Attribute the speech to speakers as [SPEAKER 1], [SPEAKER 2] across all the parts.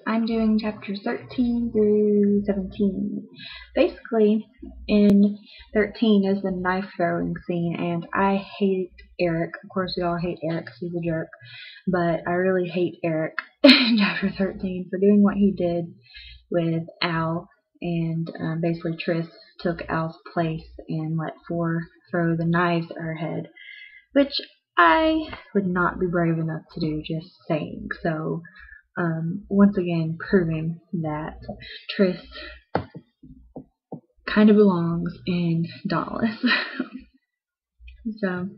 [SPEAKER 1] I'm doing chapters 13 through 17. Basically, in 13 is the knife throwing scene, and I hate Eric. Of course, we all hate Eric because he's a jerk, but I really hate Eric in chapter 13 for doing what he did with Al, and basically Triss took Al's place and let Four throw the knives at her head, which I would not be brave enough to do, just saying. So, once again proving that Triss kind of belongs in Dauntless. So,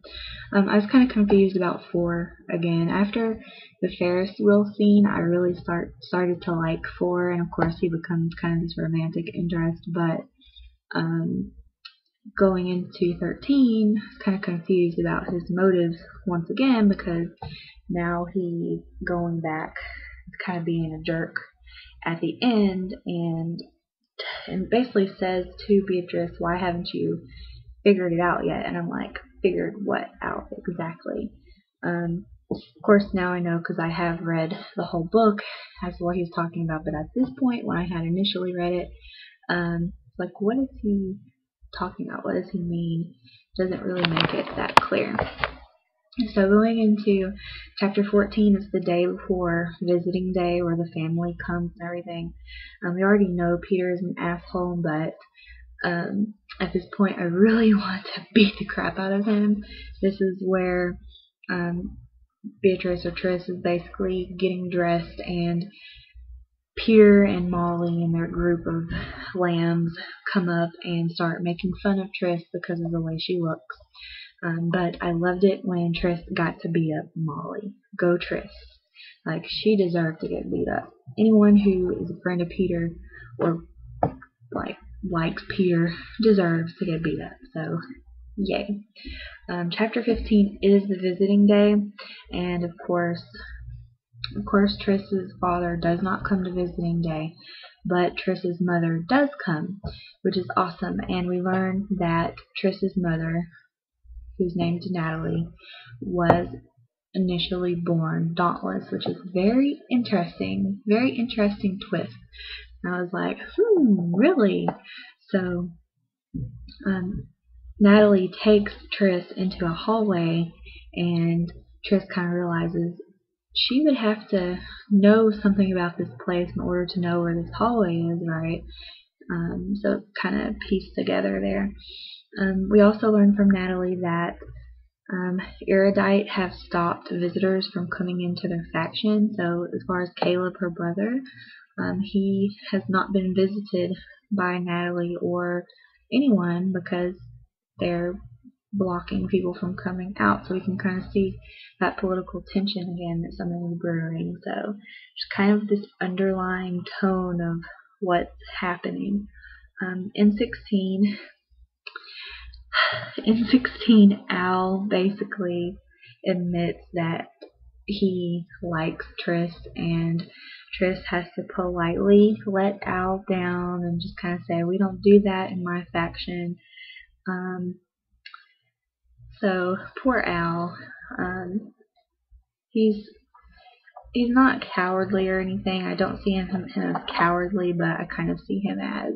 [SPEAKER 1] I was kind of confused about Four again. After the Ferris wheel scene, I really started to like Four, and of course he becomes kind of this romantic interest, but going into 13, I was kind of confused about his motives once again, because now he's going back kind of being a jerk at the end, and basically says to Beatrice, "Why haven't you figured it out yet?" And I'm like, figured what out exactly? Of course now I know because I have read the whole book as to what he's talking about, but at this point when I had initially read it, like, what is he talking about? What does he mean? Doesn't really make it that clear. So going into chapter 14 is the day before visiting day where the family comes and everything. We already know Peter is an asshole, but at this point I really want to beat the crap out of him. This is where Beatrice or Triss is basically getting dressed, and Peter and Molly and their group of lambs come up and start making fun of Triss because of the way she looks. But I loved it when Triss got to beat up Molly. Go Triss. Like, she deserved to get beat up. Anyone who is a friend of Peter or likes Peter deserves to get beat up. So, yay. Chapter 15 is the visiting day, and of course Triss's father does not come to visiting day, but Triss's mother does come, which is awesome. And we learn that Triss's mother, who's named Natalie, was initially born dauntless, which is very interesting twist. And I was like, really? So, Natalie takes Triss into a hallway, and Triss kind of realizes she would have to know something about this place in order to know where this hallway is, right? So it's kind of pieced together there. We also learn from Natalie that Erudite have stopped visitors from coming into their faction. So as far as Caleb, her brother, he has not been visited by Natalie or anyone because they're blocking people from coming out. So we can kind of see that political tension again that something is brewing. So just kind of this underlying tone of what's happening. In 16, Al basically admits that he likes Triss, and Triss has to politely let Al down and just kind of say, "We don't do that in my faction." So poor Al. He's not cowardly or anything. I don't see him as cowardly, but I kind of see him as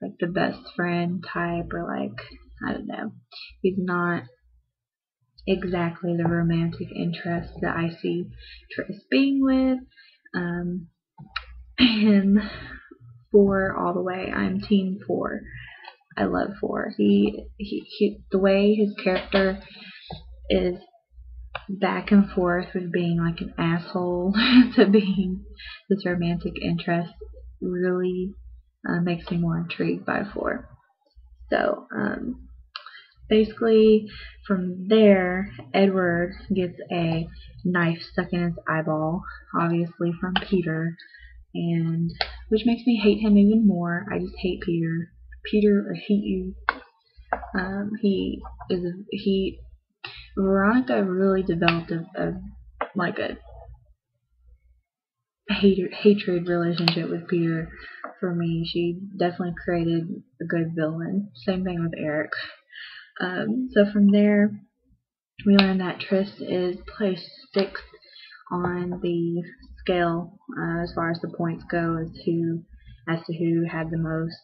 [SPEAKER 1] like the best friend type, or like, I don't know. He's not exactly the romantic interest that I see Triss being with. And Four all the way. I'm team Four. I love Four. He the way his character is back and forth with being like an asshole to being this romantic interest really makes me more intrigued by Four. So, basically, from there, Edward gets a knife stuck in his eyeball, obviously from Peter, and which makes me hate him even more. I just hate Peter. Peter, I hate you. Veronica really developed a hatred relationship with Peter for me. She definitely created a good villain. Same thing with Eric. So from there, we learn that Triss is placed 6th on the scale as far as the points go as to who had the most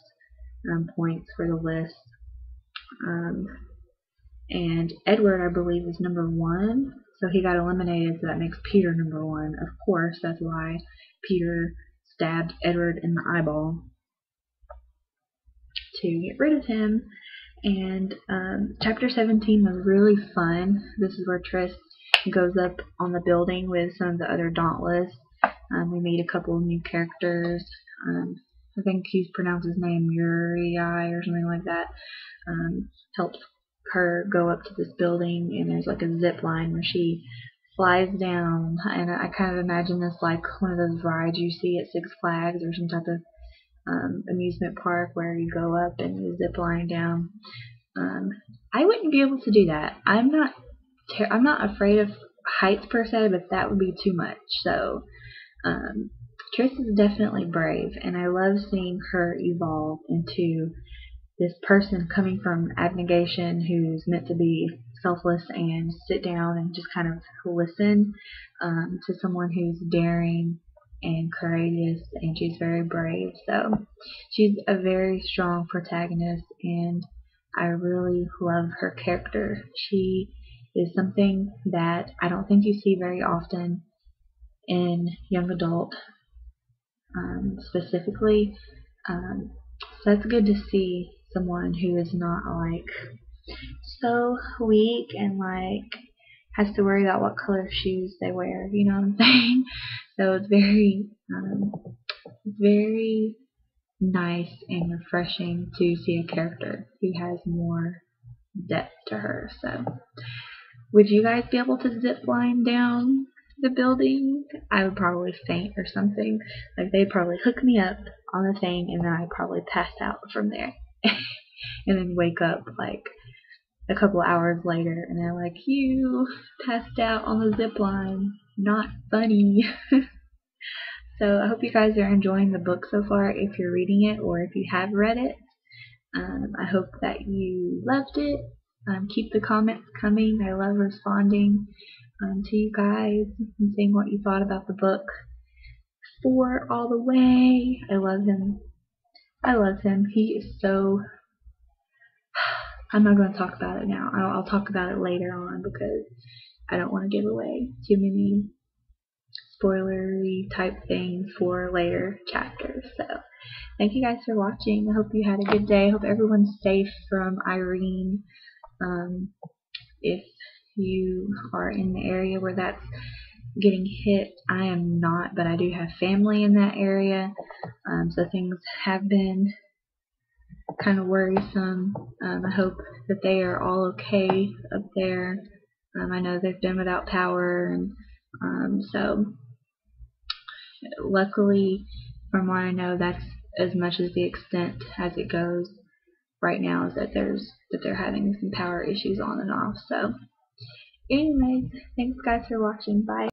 [SPEAKER 1] points for the list. And Edward, I believe, is number 1, so he got eliminated, so that makes Peter number 1. Of course, that's why Peter stabbed Edward in the eyeball to get rid of him. And chapter 17 was really fun. This is where Triss goes up on the building with some of the other Dauntless. We meet a couple of new characters. I think he's pronounced his name Uri or something like that. Helps her go up to this building, and there's like a zip line where she flies down, and I kind of imagine this like one of those rides you see at Six Flags or some type of amusement park where you go up and you zip line down. I wouldn't be able to do that. I'm not afraid of heights per se, but that would be too much. So Triss is definitely brave, and I love seeing her evolve into this person coming from abnegation who's meant to be selfless and sit down and just kind of listen, to someone who's daring and courageous, and she's very brave. So she's a very strong protagonist, and I really love her character. She is something that I don't think you see very often in young adult, specifically. So it's good to see someone who is not like so weak and like has to worry about what color shoes they wear, you know what I'm saying? So it's very nice and refreshing to see a character who has more depth to her. So would you guys be able to zip line down the building? I would probably faint or something. Like they'd probably hook me up on the thing, and then I'd probably pass out from there. And then wake up like a couple hours later, and they're like, you passed out on the zip line. Not funny. So I hope you guys are enjoying the book so far if you're reading it, or if you have read it. I hope that you loved it. Keep the comments coming. I love responding to you guys and seeing what you thought about the book. 4 all the way. I love him. I love him. He is so... I'm not going to talk about it now. I'll talk about it later on because I don't want to give away too many spoilery type things for later chapters. So thank you guys for watching. I hope you had a good day. I hope everyone's safe from Irene. If you are in the area where that's getting hit, I am not, but I do have family in that area. So things have been kind of worrisome. I hope that they are all okay up there. I know they've been without power, and so luckily, from what I know, that's as much as the extent as it goes right now, is that they're having some power issues on and off. So anyways, thanks guys for watching. Bye.